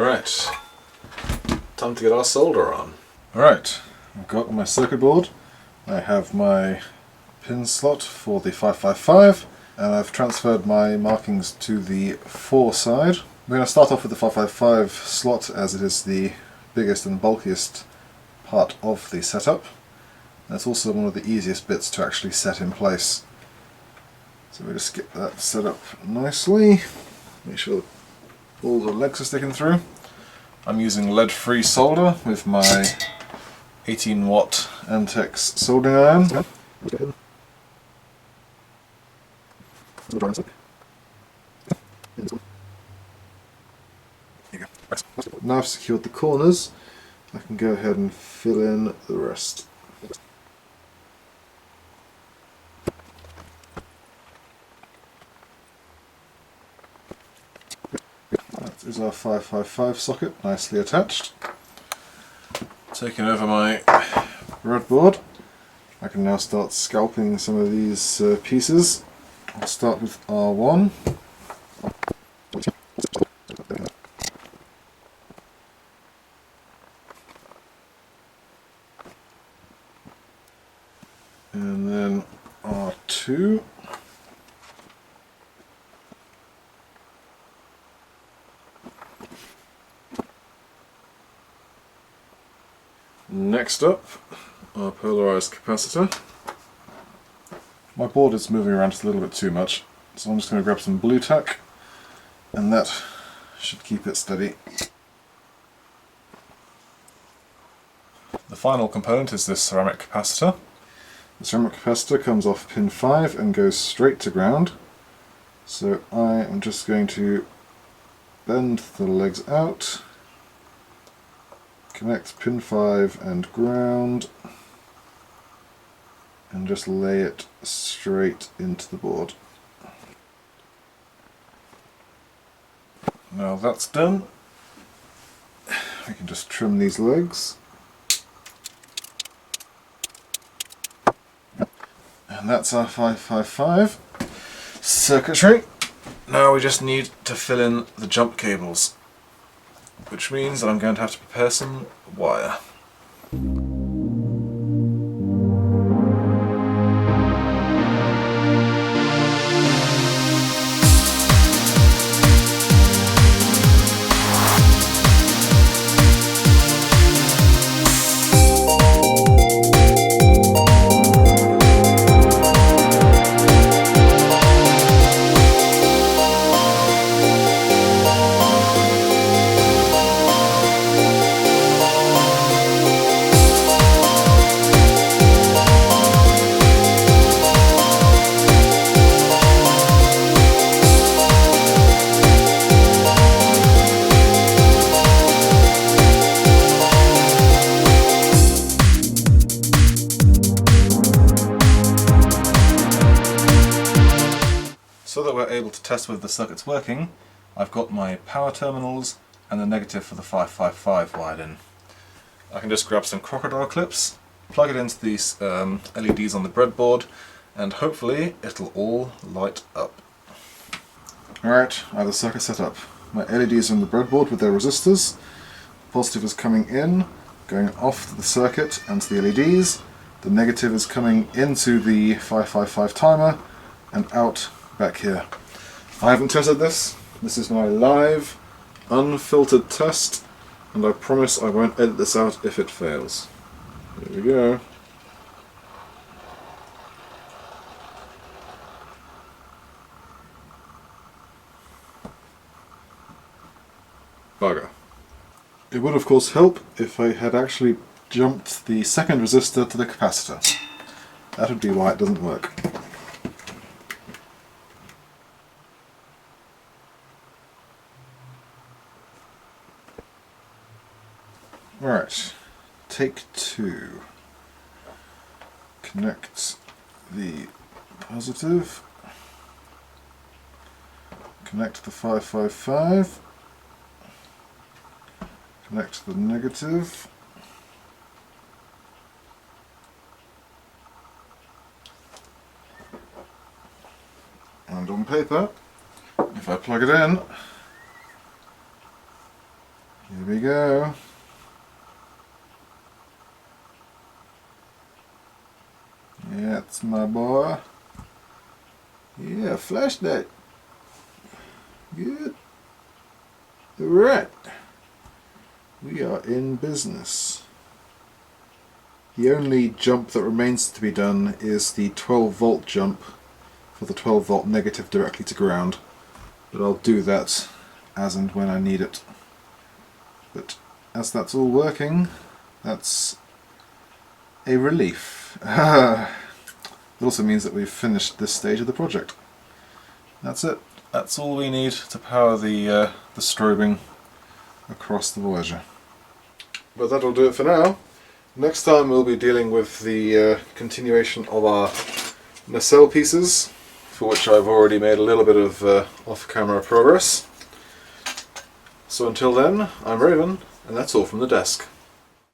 Alright, time to get our solder on. Alright, I've got my circuit board. I have my pin slot for the 555 and I've transferred my markings to the 4 side. I'm going to start off with the 555 slot as it is the biggest and bulkiest part of the setup. And it's also one of the easiest bits to actually set in place. So we just get that set up nicely. Make sure all the legs are sticking through. I'm using lead-free solder with my 18-watt Antex soldering iron. Now I've secured the corners, I can go ahead and fill in the rest. That is our 555 socket, nicely attached. Taking over my breadboard, I can now start scalping some of these pieces. I'll start with R1. And then R2. Next up, our polarized capacitor. My board is moving around just a little bit too much, so I'm just going to grab some blue tack, and that should keep it steady. The final component is this ceramic capacitor. The ceramic capacitor comes off pin 5 and goes straight to ground. So I am just going to bend the legs out, connect pin 5 and ground, and just lay it straight into the board. Now that's done, we can just trim these legs. And that's our 555 circuitry. Now we just need to fill in the jump cables, which means that I'm going to have to prepare some wire. So that we're able to test whether the circuit's working, I've got my power terminals and the negative for the 555 wired in. I can just grab some crocodile clips, plug it into these LEDs on the breadboard, and hopefully it'll all light up. Alright, I have the circuit set up. My LEDs are on the breadboard with their resistors. Positive is coming in, going off the circuit and to the LEDs. The negative is coming into the 555 timer and out back here. I haven't tested this. This is my live, unfiltered test, and I promise I won't edit this out if it fails. Here we go. Bugger. It would of course help if I had actually jumped the second resistor to the capacitor. That would be why it doesn't work. Right, take 2. Connect the positive, connect the 555, connect the negative, and on paper, if I plug it in, we go. Yeah, that's my boy. Yeah, flash that. Good. Alright. We are in business. The only jump that remains to be done is the 12 volt jump for the 12 volt negative directly to ground. But I'll do that as and when I need it. But as that's all working, that's a relief. It also means that we've finished this stage of the project. That's it. That's all we need to power the strobing across the Voyager. But that'll do it for now. Next time we'll be dealing with the continuation of our nacelle pieces, for which I've already made a little bit of off-camera progress. So until then, I'm Raven, and that's all from the desk.